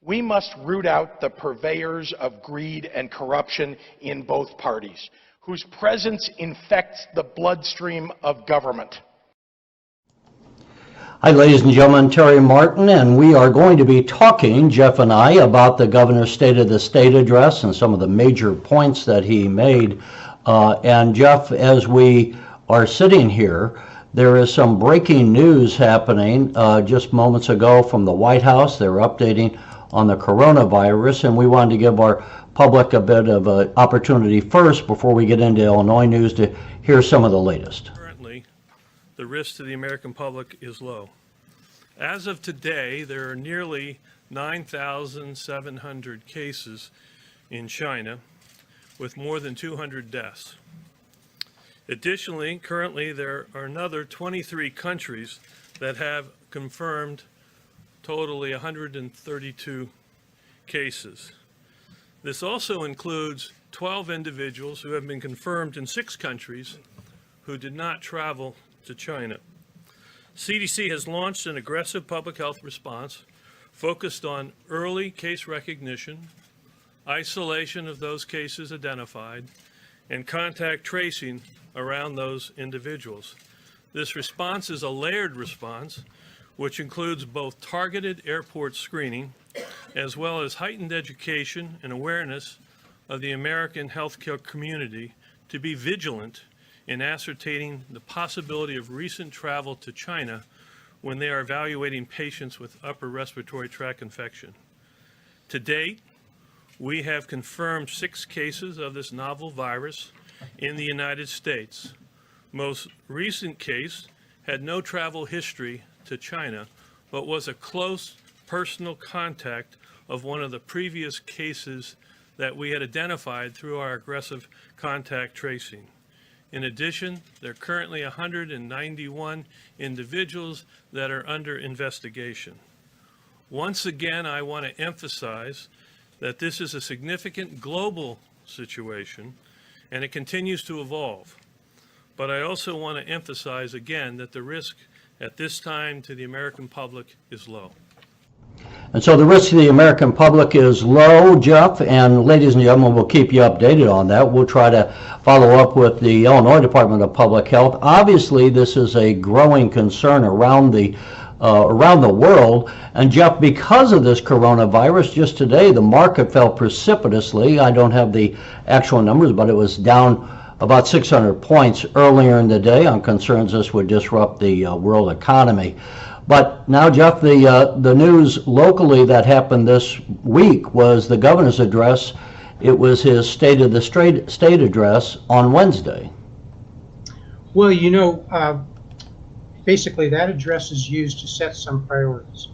We must root out the purveyors of greed and corruption in both parties, whose presence infects the bloodstream of government. Hi, ladies and gentlemen, Terry Martin, and we are going to be talking, Jeff and I, about the governor's State of the State address and some of the major points that he made. And Jeff, as we are sitting here, there is some breaking news happening just moments ago from the White House. They're updating on the coronavirus, and we wanted to give our public a bit of an opportunity first before we get into Illinois news to hear some of the latest. Currently, the risk to the American public is low. As of today, there are nearly 9,700 cases in China, with more than 200 deaths. Additionally, currently there are another 23 countries that have confirmed totally 132 cases. This also includes 12 individuals who have been confirmed in 6 countries who did not travel to China. CDC has launched an aggressive public health response focused on early case recognition, isolation of those cases identified, and contact tracing around those individuals. This response is a layered response, which includes both targeted airport screening, as well as heightened education and awareness of the American healthcare community to be vigilant in ascertaining the possibility of recent travel to China when they are evaluating patients with upper respiratory tract infection. To date, we have confirmed 6 cases of this novel virus in the United States. Most recent case had no travel history to China, but was a close personal contact of one of the previous cases that we had identified through our aggressive contact tracing. In addition, there are currently 191 individuals that are under investigation. Once again, I want to emphasize that this is a significant global situation and it continues to evolve. But I also want to emphasize again that the risk at this time to the American public is low. And so the risk to the American public is low, Jeff, and ladies and gentlemen, we'll keep you updated on that. We'll try to follow up with the Illinois Department of Public Health. Obviously, this is a growing concern around the world. And Jeff, because of this coronavirus, just today the market fell precipitously. I don't have the actual numbers, but it was down about 600 points earlier in the day on concerns this would disrupt the world economy. But now, Jeff, the news locally that happened this week was the governor's address. It was his State of the State address on Wednesday. Well, you know, basically that address is used to set some priorities,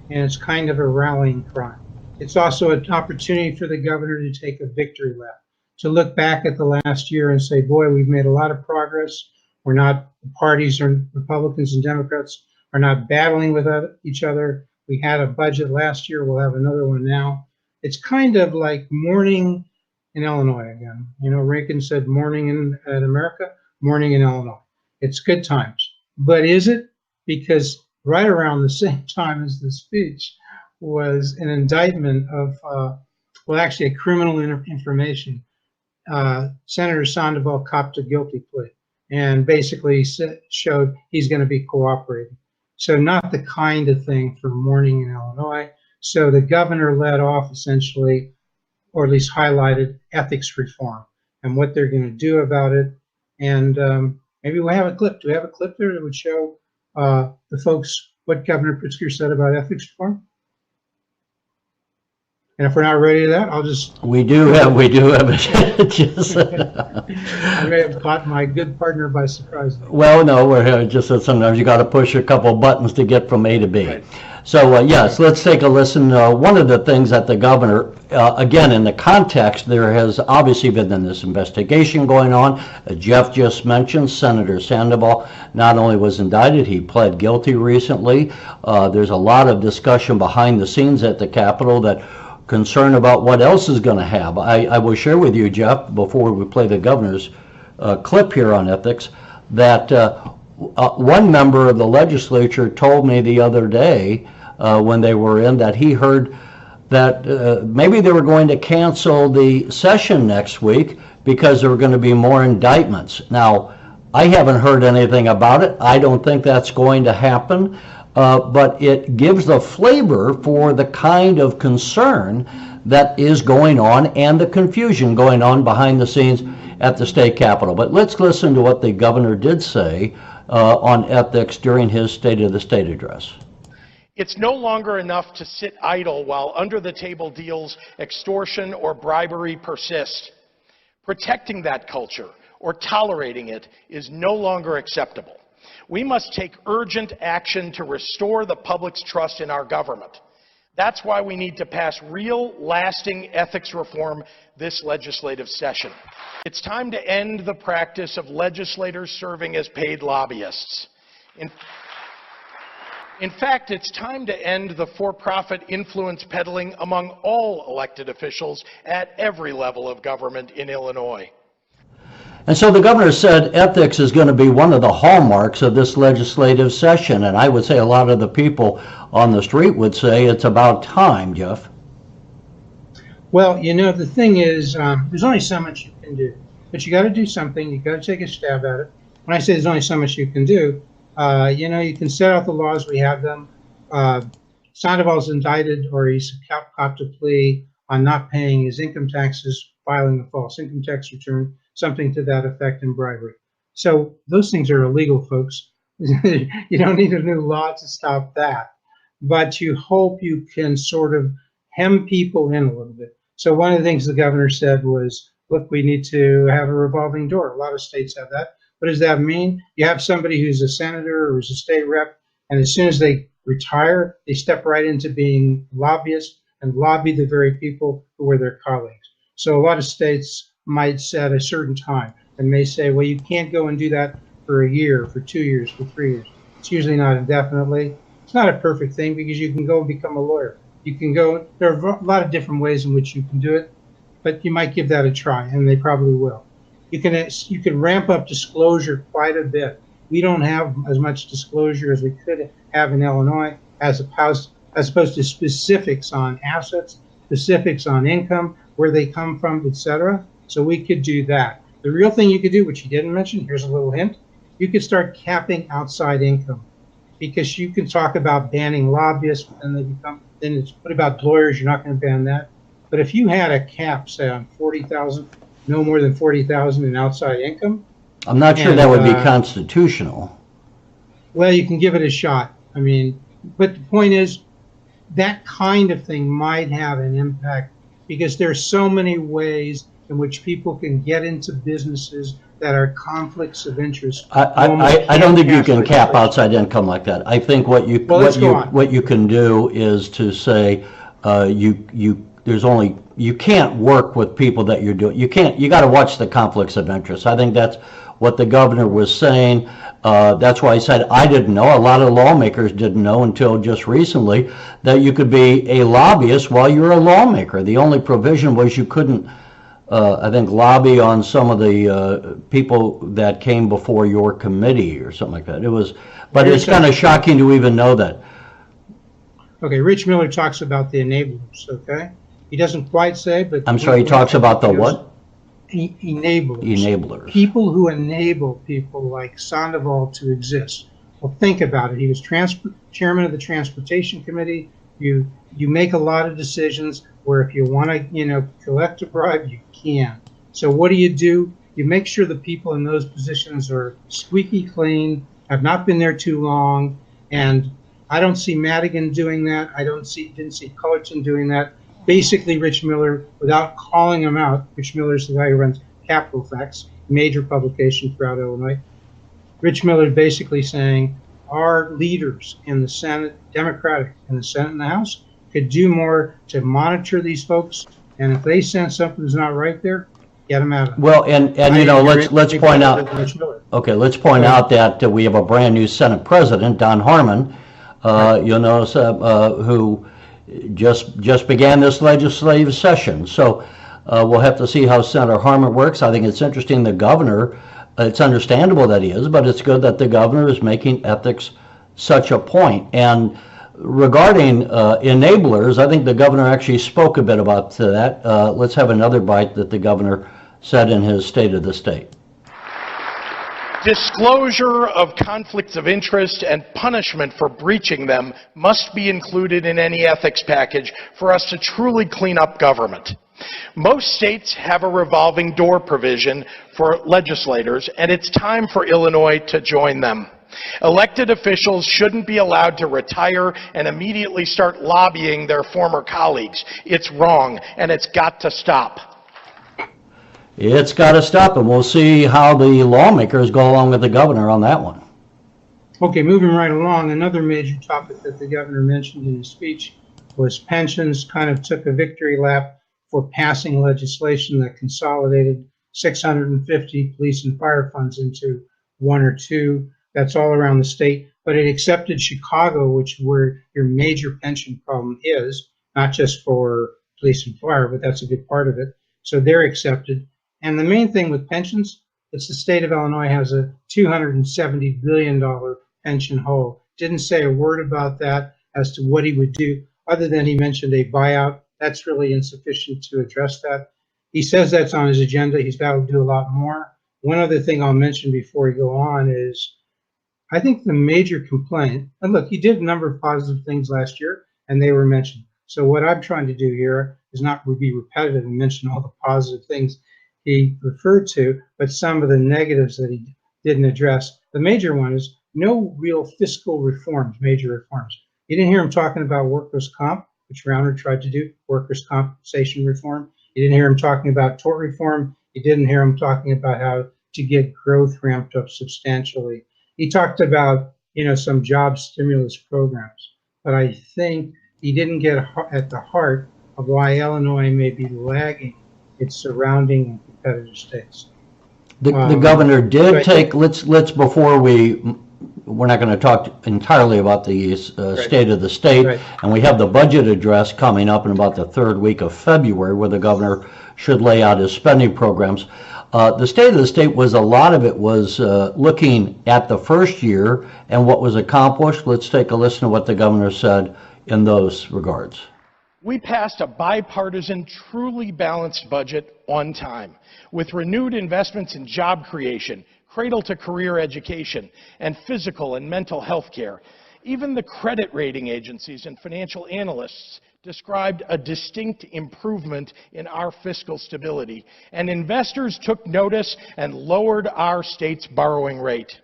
and it's kind of a rallying cry. It's also an opportunity for the governor to take a victory lap, to look back at the last year and say, boy, we've made a lot of progress. We're not, the parties are Republicans and Democrats are not battling with each other. We had a budget last year, we'll have another one now. It's kind of like morning in Illinois again. You know, Reagan said morning in America, morning in Illinois. It's good times. But is it? Because right around the same time as the speech was an indictment of, well, actually a criminal information. Senator Sandoval copped a guilty plea and basically showed he's going to be cooperating. So not the kind of thing for morning in Illinois. So the governor led off essentially, or at least highlighted ethics reform and what they're going to do about it. And maybe we'll have a clip. Do we have a clip there that would show the folks what Governor Pritzker said about ethics reform? And if we're not ready to that, I'll just... We do have it. Just, I may have caught my good partner by surprise. Well, no, we're just that sometimes you got to push a couple buttons to get from A to B. Right. So, yes, let's take a listen. One of the things that the governor, again, in the context, there has obviously been this investigation going on. Jeff just mentioned Senator Sandoval not only was indicted, he pled guilty recently. There's a lot of discussion behind the scenes at the Capitol that concern about what else is going to happen. I will share with you, Jeff, before we play the governor's clip here on ethics, that one member of the legislature told me the other day when they were in that he heard that maybe they were going to cancel the session next week because there were going to be more indictments. Now, I haven't heard anything about it. I don't think that's going to happen, but it gives the flavor for the kind of concern that is going on and the confusion going on behind the scenes at the state capitol. But let's listen to what the governor did say on ethics during his State of the State address. It's no longer enough to sit idle while under-the-table deals, extortion, or bribery persist. Protecting that culture or tolerating it is no longer acceptable. We must take urgent action to restore the public's trust in our government. That's why we need to pass real, lasting ethics reform this legislative session. It's time to end the practice of legislators serving as paid lobbyists. In fact, it's time to end the for-profit influence peddling among all elected officials at every level of government in Illinois. And so the governor said ethics is going to be one of the hallmarks of this legislative session, and I would say a lot of the people on the street would say it's about time, Jeff. Well, you know, the thing is, there's only so much you can do, but you got to do something. You got to take a stab at it. When I say there's only so much you can do, you know, you can set out the laws. We have them. Sandoval's indicted, or he's copped a plea on not paying his income taxes, filing a false income tax return, something to that effect, in bribery. So those things are illegal, folks. You don't need a new law to stop that. But you hope you can sort of hem people in a little bit. So one of the things the governor said was, look, we need to have a revolving door. A lot of states have that. What does that mean? You have somebody who's a senator or who's a state rep, and as soon as they retire, they step right into being lobbyists and lobby the very people who were their colleagues. So a lot of states might set a certain time and may say, well, you can't go and do that for a year, for 2 years, for 3 years. It's usually not indefinitely. It's not a perfect thing because you can go and become a lawyer. You can go, there are a lot of different ways in which you can do it, but you might give that a try, and they probably will. You can ramp up disclosure quite a bit. We don't have as much disclosure as we could have in Illinois, as opposed to specifics on assets, specifics on income, where they come from, etc. So we could do that. The real thing you could do, which you didn't mention, here's a little hint, you could start capping outside income, because you can talk about banning lobbyists, and then it's what about lawyers? You're not going to ban that. But if you had a cap, say on 40,000, no more than 40,000 in outside income, I'm not sure that would be constitutional. Well, you can give it a shot. I mean, but the point is, that kind of thing might have an impact, because there's so many ways in which people can get into businesses that are conflicts of interest. I don't think you can cap outside income like that. I think what you can do is to say you can't work with people that you're doing. You got to watch the conflicts of interest. I think that's what the governor was saying. That's why he said, I didn't know, a lot of lawmakers didn't know until just recently, that you could be a lobbyist while you're a lawmaker. The only provision was you couldn't, I think, lobby on some of the people that came before your committee or something like that. But it's kind of shocking to even know that. Okay, Rich Miller talks about the enablers, okay? He doesn't quite say, but... I'm sorry, he talks about the what? Enablers. Enablers. People who enable people like Sandoval to exist. Well, think about it. He was chairman of the Transportation Committee. You make a lot of decisions where if you want to, collect a bribe, you can. So what do? You make sure the people in those positions are squeaky clean, have not been there too long, and I don't see Madigan doing that. Didn't see Cullerton doing that. Basically, Rich Miller, without calling him out, Rich Miller's the guy who runs Capital Facts, major publication throughout Illinois. Rich Miller basically saying our leaders in the Senate, Democratic, in the Senate and the House, could do more to monitor these folks, and if they sense something is not right there, get them out of it. Well, and let's point out. Okay, let's point out that we have a brand new Senate President, Don Harmon, who just began this legislative session. So we'll have to see how Senator Harmon works. I think it's interesting the governor, it's understandable that he is, but it's good that the governor is making ethics such a point. And regarding enablers, I think the governor actually spoke a bit about that. Let's have another bite that the governor said in his State of the State. Disclosure of conflicts of interest and punishment for breaching them must be included in any ethics package for us to truly clean up government. Most states have a revolving door provision for legislators, and it's time for Illinois to join them. Elected officials shouldn't be allowed to retire and immediately start lobbying their former colleagues. It's wrong, and it's got to stop. It's got to stop, and we'll see how the lawmakers go along with the governor on that one. Okay, moving right along, another major topic that the governor mentioned in his speech was pensions. Kind of took a victory lap for passing legislation that consolidated 650 police and fire funds into one or two. That's all around the state, but it accepted Chicago, which where your major pension problem is, not just for police and fire, but that's a big part of it. So they're accepted. And the main thing with pensions, it's the state of Illinois has a $270 billion pension hole. Didn't say a word about that as to what he would do, other than he mentioned a buyout. That's really insufficient to address that. He says that's on his agenda. He's got to do a lot more. One other thing I'll mention before we go on is, I think the major complaint, and look, he did a number of positive things last year, and they were mentioned. So what I'm trying to do here is not be repetitive and mention all the positive things he referred to, but some of the negatives that he didn't address. The major one is no real fiscal reforms, major reforms. You didn't hear him talking about workers' comp, which Rauner tried to do, workers' compensation reform. You didn't hear him talking about tort reform. You didn't hear him talking about how to get growth ramped up substantially. He talked about, some job stimulus programs, but I think he didn't get at the heart of why Illinois may be lagging its surrounding and competitor states. The governor did take, let's before we're not going to talk entirely about the State of the State, and we have the budget address coming up in about the third week of February, where the governor should lay out his spending programs. The State of the State was, a lot of it was looking at the first year and what was accomplished. Let's take a listen to what the governor said in those regards. We passed a bipartisan, truly balanced budget on time, with renewed investments in job creation, cradle-to-career education, and physical and mental health care. Even the credit rating agencies and financial analysts described a distinct improvement in our fiscal stability, and investors took notice and lowered our state's borrowing rate.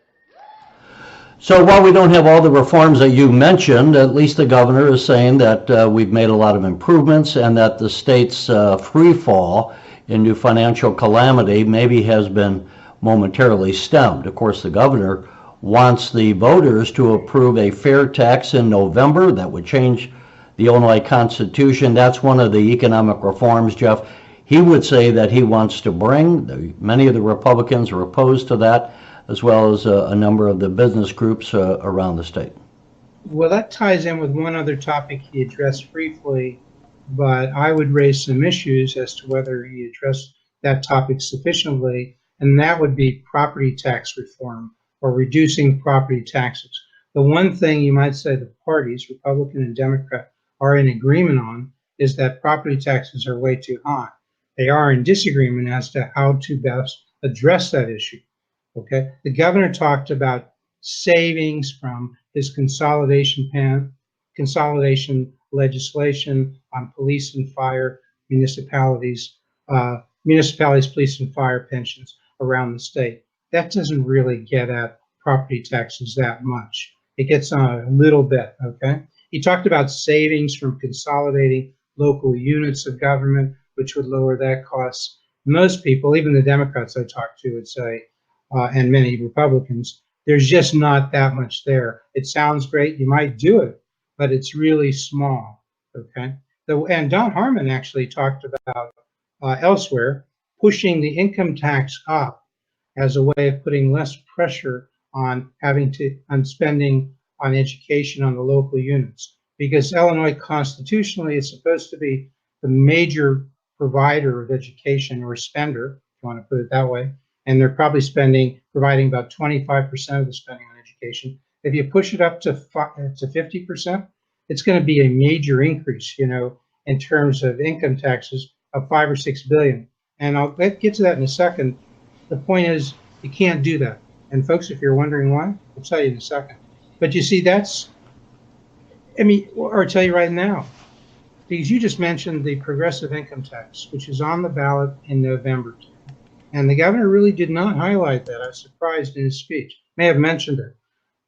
So while we don't have all the reforms that you mentioned, at least the governor is saying that we've made a lot of improvements and that the state's free fall into financial calamity maybe has been momentarily stemmed. Of course, the governor wants the voters to approve a fair tax in November that would change the Illinois Constitution. That's one of the economic reforms, Jeff, he would say that he wants to bring. Many of the Republicans are opposed to that, as well as a number of the business groups around the state. Well, that ties in with one other topic he addressed briefly, but I would raise some issues as to whether he addressed that topic sufficiently, and that would be property tax reform or reducing property taxes. The one thing you might say the parties, Republican and Democrat, are in agreement on is that property taxes are way too high. They are in disagreement as to how to best address that issue. Okay, the governor talked about savings from his consolidation legislation on police and fire municipalities, police and fire pensions around the state. That doesn't really get at property taxes that much. It gets on a little bit, okay? He talked about savings from consolidating local units of government, which would lower that cost. Most people, even the Democrats I talked to, would say, and many Republicans, there's just not that much there. It sounds great, you might do it, but it's really small, okay? And Don Harmon actually talked about elsewhere pushing the income tax up as a way of putting less pressure on spending on education on the local units, because Illinois constitutionally is supposed to be the major provider of education, or spender, if you want to put it that way, and they're probably providing about 25% of the spending on education. If you push it up to 50%, it's going to be a major increase, in terms of income taxes of 5 or 6 billion. And I'll get to that in a second. The point is, you can't do that. And folks, if you're wondering why, I'll tell you in a second. But you see, or I'll tell you right now, because you just mentioned the progressive income tax, which is on the ballot in November. And the governor really did not highlight that. I was surprised in his speech. May have mentioned it,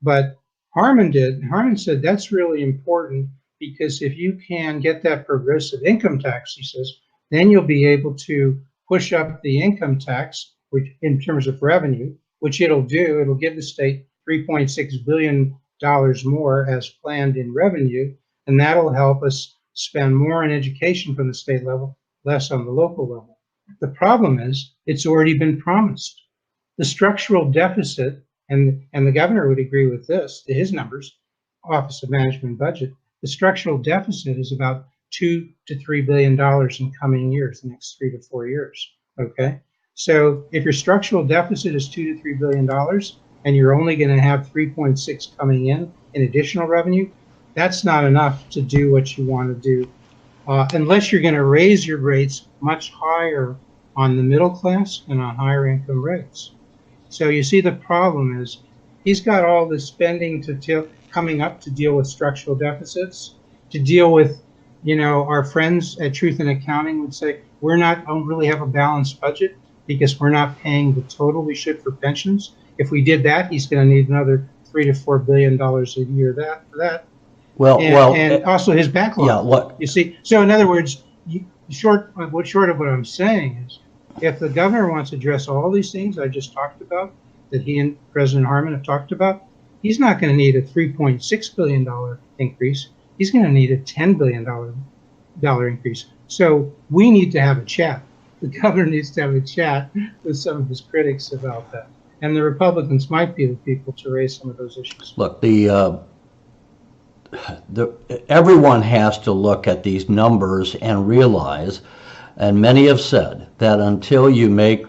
but Harmon did. Harmon said that's really important because if you can get that progressive income tax, he says, then you'll be able to push up the income tax, which in terms of revenue, which it'll do. It'll give the state $3.6 billion more as planned in revenue, and that'll help us spend more on education from the state level, less on the local level. The problem is it's already been promised. The structural deficit, and the governor would agree with this, to his numbers, Office of Management Budget, the structural deficit is about $2 to $3 billion in coming years, the next 3 to 4 years. Okay, so if your structural deficit is $2 to $3 billion and you're only going to have 3.6 coming in additional revenue, that's not enough to do what you want to do, unless you're going to raise your rates much higher on the middle class and on higher income rates. So you see, the problem is he's got all this spending coming up to deal with structural deficits, to deal with, our friends at Truth in Accounting would say, don't really have a balanced budget because we're not paying the total we should for pensions. If we did that, he's going to need another $3 to $4 billion a year for that. And also his backlog. Yeah, look. You see, so in other words, short of what I'm saying is, if the governor wants to address all these things I just talked about, that he and President Harmon have talked about, he's not going to need a $3.6 billion increase. He's going to need a $10 billion increase. So we need to have a chat. The governor needs to have a chat with some of his critics about that. And the Republicans might be the people to raise some of those issues. Look, everyone has to look at these numbers and realize, and many have said, that until you make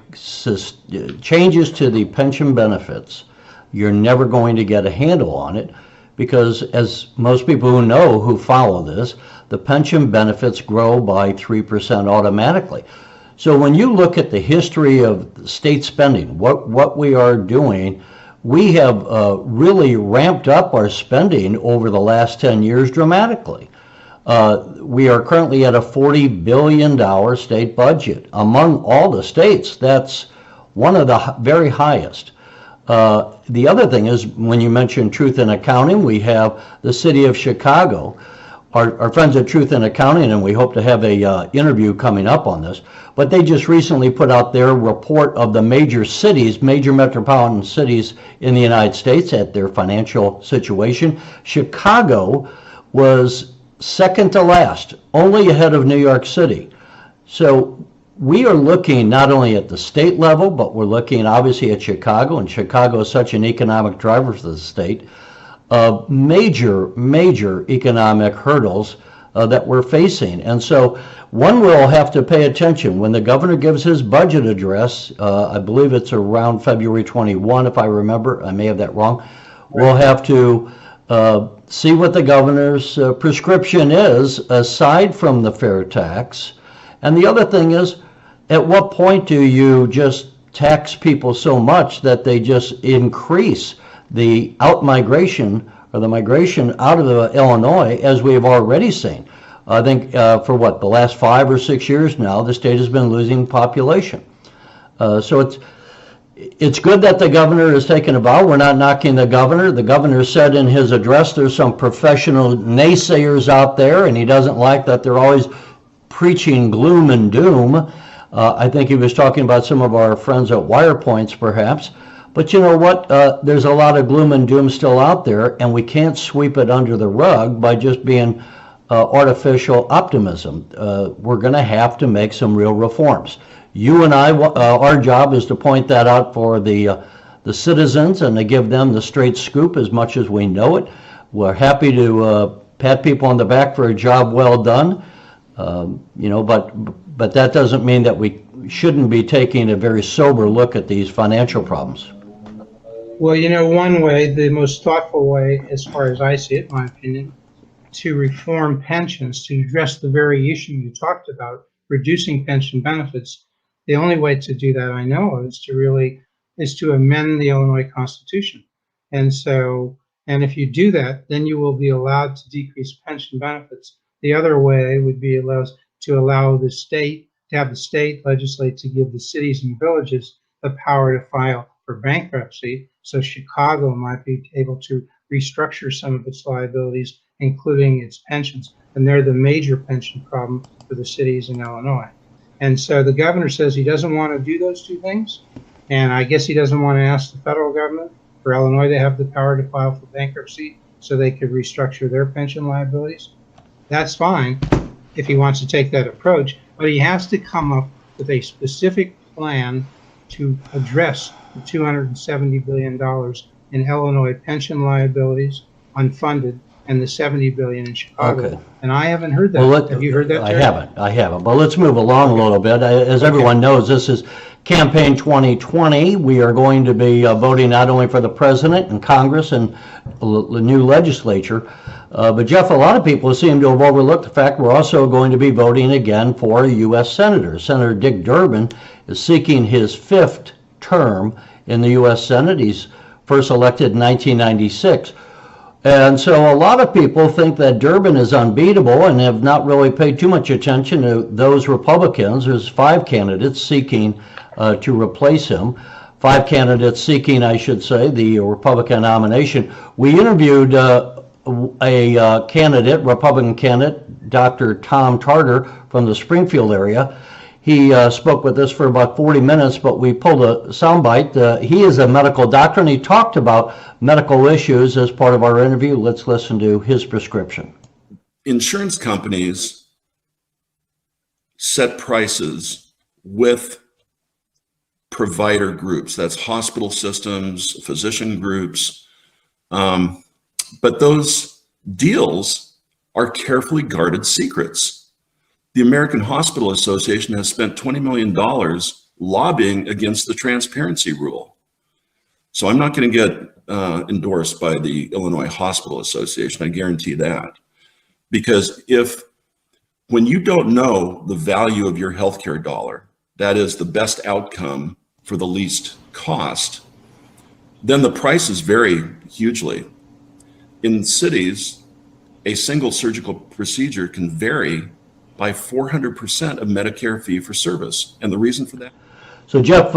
changes to the pension benefits, you're never going to get a handle on it, because as most people who follow this, the pension benefits grow by 3% automatically. So when you look at the history of state spending, what we are doing, we have really ramped up our spending over the last 10 years dramatically. We are currently at a $40 billion state budget. Among all the states, that's one of the very highest. The other thing is, when you mention Truth in Accounting, we have the city of Chicago. Our friends at Truth in Accounting, and we hope to have a interview coming up on this, but they just recently put out their report of the major metropolitan cities in the United States at their financial situation. Chicago was second to last, only ahead of New York City. So we are looking not only at the state level, but we're looking obviously at Chicago, and Chicago is such an economic driver for the state, of major economic hurdles that we're facing. And so one will have to pay attention. When the governor gives his budget address, I believe it's around February 21, if I remember, I may have that wrong, we'll have to see what the governor's prescription is, aside from the fair tax. And the other thing is, at what point do you just tax people so much that they just increase the out-migration or the migration out of Illinois, as we have already seen? I think for the last 5 or 6 years now, the state has been losing population. So it's good that the governor has taken a vow. We're not knocking the governor. The governor said in his address there's some professional naysayers out there, and he doesn't like that they're always preaching gloom and doom. I think he was talking about some of our friends at WirePoints, perhaps. But you know what? There's a lot of gloom and doom still out there, and we can't sweep it under the rug by just being artificial optimism. We're going to have to make some real reforms. You and I, our job is to point that out for the citizens and to give them the straight scoop as much as we know it. We're happy to pat people on the back for a job well done, but that doesn't mean that we shouldn't be taking a very sober look at these financial problems. Well, one way, the most thoughtful way, as far as I see it, in my opinion, to reform pensions to address the very issue you talked about, reducing pension benefits, the only way to do that I know of is to amend the Illinois Constitution. And so, and if you do that, then you will be allowed to decrease pension benefits. The other way would be to allow the state, to have the state legislate to give the cities and villages the power to file for bankruptcy. So Chicago might be able to restructure some of its liabilities, including its pensions. And they're the major pension problem for the cities in Illinois. And so the governor says he doesn't want to do those two things. And I guess he doesn't want to ask the federal government for Illinois to have the power to file for bankruptcy so they could restructure their pension liabilities. That's fine if he wants to take that approach, but he has to come up with a specific plan to address the $270 billion in Illinois pension liabilities, unfunded, and the $70 billion in Chicago. Okay. And I haven't heard that. Well, have you heard that, Terry? I haven't. But let's move along a little bit. As everyone knows, this is Campaign 2020. We are going to be voting not only for the president and Congress and the new legislature, but Jeff, a lot of people seem to have overlooked the fact we're also going to be voting again for a U.S. Senator. Senator Dick Durbin is seeking his 5th term in the U.S. Senate. He's first elected in 1996. And so a lot of people think that Durbin is unbeatable and have not really paid too much attention to those Republicans. There's 5 candidates seeking to replace him. 5 candidates seeking, I should say, the Republican nomination. We interviewed a Republican candidate, Dr. Tom Tarter from the Springfield area. He spoke with us for about 40 minutes, but we pulled a soundbite. He is a medical doctor, and he talked about medical issues as part of our interview. Let's listen to his prescription. Insurance companies set prices with provider groups. That's hospital systems, physician groups. But those deals are carefully guarded secrets. The American Hospital Association has spent $20 million lobbying against the transparency rule. So I'm not going to get endorsed by the Illinois Hospital Association, I guarantee that. Because when you don't know the value of your healthcare dollar, that is the best outcome for the least cost, then the prices vary hugely. In cities, a single surgical procedure can vary by 400% of Medicare fee for service. And the reason for that? So Jeff,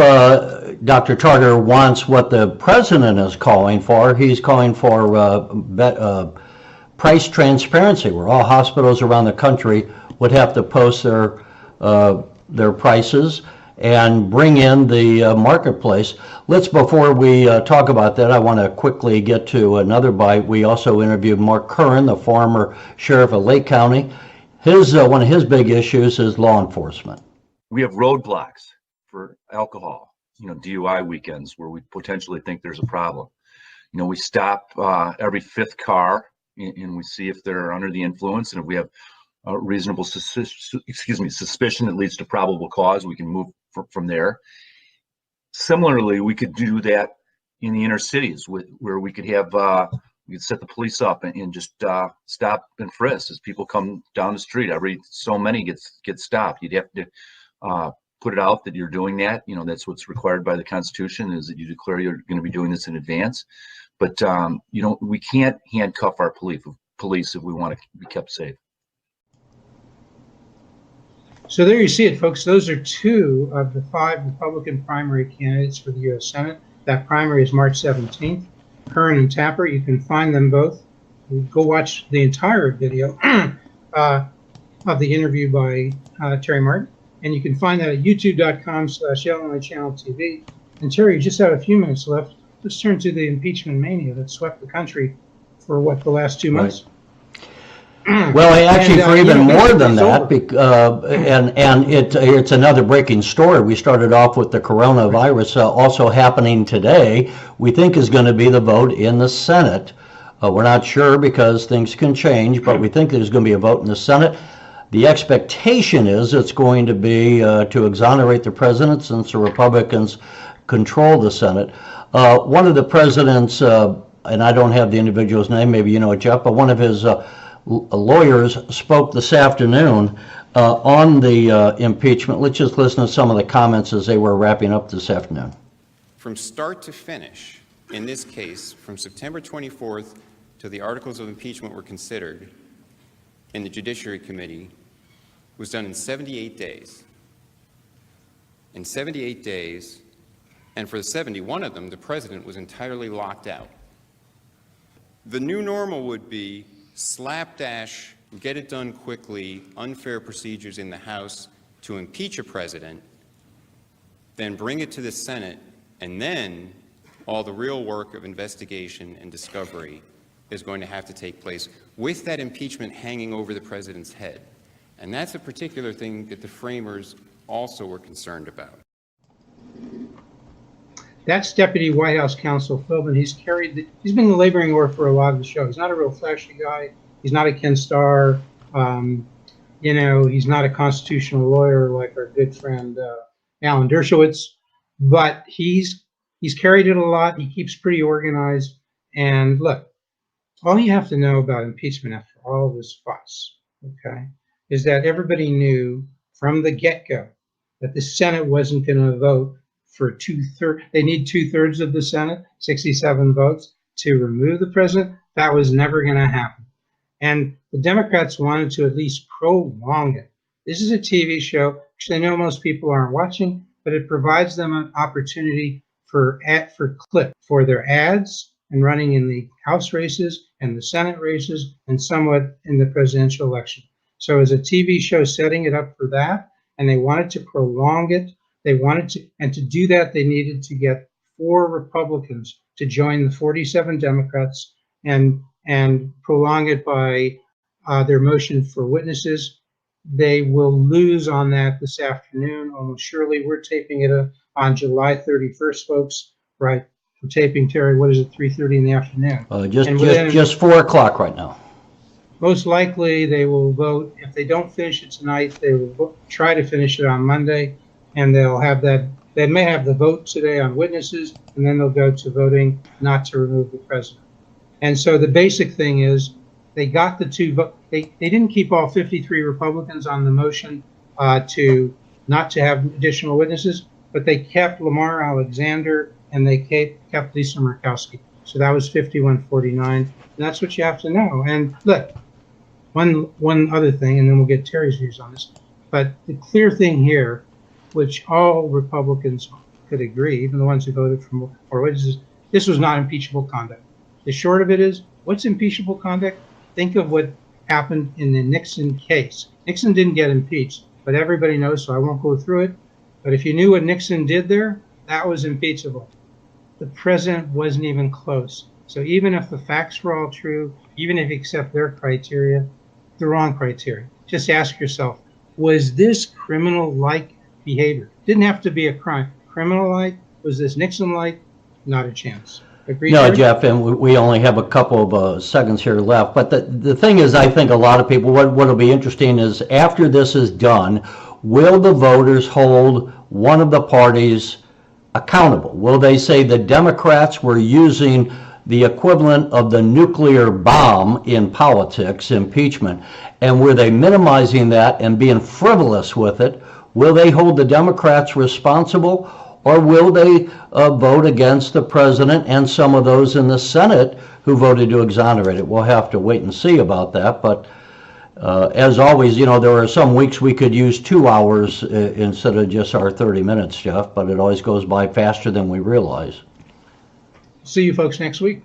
Dr. Tarter wants what the president is calling for. He's calling for price transparency, where all hospitals around the country would have to post their prices and bring in the marketplace. Before we talk about that, I want to quickly get to another bite. We also interviewed Mark Curran, the former sheriff of Lake County. One of his big issues is law enforcement. We have roadblocks for alcohol, DUI weekends where we potentially think there's a problem. We stop every 5th car and we see if they're under the influence, and if we have a reasonable suspicion that leads to probable cause, we can move from there. Similarly, we could do that in the inner cities where we could have we could set the police up and just stop and frisk as people come down the street. Every so many gets stopped. You'd have to put it out that you're doing that. That's what's required by the Constitution, is that you declare you're going to be doing this in advance. But we can't handcuff our police if we want to be kept safe. So there you see it, folks. Those are 2 of the 5 Republican primary candidates for the U.S. Senate. That primary is March 17th. Curran and Tapper, you can find them both. Go watch the entire video of the interview by Terry Martin. And you can find that at youtube.com/Illinois Channel TV. And Terry, you just have a few minutes left. Let's turn to the impeachment mania that swept the country for the last 2 months. Right. Well, actually, for even more than that, and it's another breaking story. We started off with the coronavirus also happening today. We think is going to be the vote in the Senate. We're not sure because things can change, but we think there's going to be a vote in the Senate. The expectation is it's going to be to exonerate the president, since the Republicans control the Senate. One of the president's, and I don't have the individual's name, maybe you know it, Jeff, but one of his lawyers spoke this afternoon on the impeachment. Let's just listen to some of the comments as they were wrapping up this afternoon. From start to finish, in this case, from September 24th to the articles of impeachment were considered in the Judiciary Committee, was done in 78 days. In 78 days, and for the 71 of them, the president was entirely locked out. The new normal would be slapdash, get it done quickly, unfair procedures in the House to impeach a president, then bring it to the Senate, and then all the real work of investigation and discovery is going to have to take place with that impeachment hanging over the president's head. And that's a particular thing that the framers also were concerned about. That's Deputy White House Counsel Philbin. He's been the laboring oar for a lot of the show. He's not a real flashy guy. He's not a Ken Starr. He's not a constitutional lawyer like our good friend Alan Dershowitz, but he's carried it a lot. He keeps pretty organized. And look, all you have to know about impeachment after all of this fuss, okay, is that everybody knew from the get-go that the Senate wasn't going to vote for two-thirds. They need 2/3 of the Senate, 67 votes, to remove the president. That was never going to happen. And the Democrats wanted to at least prolong it. This is a TV show, which I know most people aren't watching, but it provides them an opportunity for their ads and running in the House races and the Senate races and somewhat in the presidential election. So as a TV show setting it up for that, and they wanted to prolong it. And to do that, they needed to get 4 Republicans to join the 47 Democrats and prolong it by their motion for witnesses. They will lose on that this afternoon, almost surely. We're taping it on July 31st, folks, right? We're taping, Terry, what is it, 3:30 in the afternoon? Just 4 o'clock right now. Most likely they will vote. If they don't finish it tonight, they will try to finish it on Monday, and they'll have that. They may have the vote today on witnesses, and then they'll go to voting not to remove the president. And so the basic thing is they got the 2 votes. They didn't keep all 53 Republicans on the motion to not to have additional witnesses, but they kept Lamar Alexander and they kept Lisa Murkowski. So that was 51-49. And that's what you have to know. And look, one other thing, and then we'll get Terry's views on this. But the clear thing here, which all Republicans could agree, even the ones who voted for more witnesses, this was not impeachable conduct. The short of it is, what's impeachable conduct? Think of what happened in the Nixon case. Nixon didn't get impeached, but everybody knows, so I won't go through it. But if you knew what Nixon did there, that was impeachable. The president wasn't even close. So even if the facts were all true, even if you accept their criteria, the wrong criteria, just ask yourself, was this criminal-like behavior? Didn't have to be a crime. Criminal-like? Was this Nixon-like? Not a chance. Agreed? No, Jeff, and we only have a couple of seconds here left. But the thing is, I think a lot of people, what will be interesting is after this is done, will the voters hold one of the parties accountable? Will they say the Democrats were using the equivalent of the nuclear bomb in politics, impeachment, and were they minimizing that and being frivolous with it? Will they hold the Democrats responsible, or will they vote against the president and some of those in the Senate who voted to exonerate it? We'll have to wait and see about that. But as always, there are some weeks we could use 2 hours instead of just our 30 minutes, Jeff, but it always goes by faster than we realize. See you folks next week.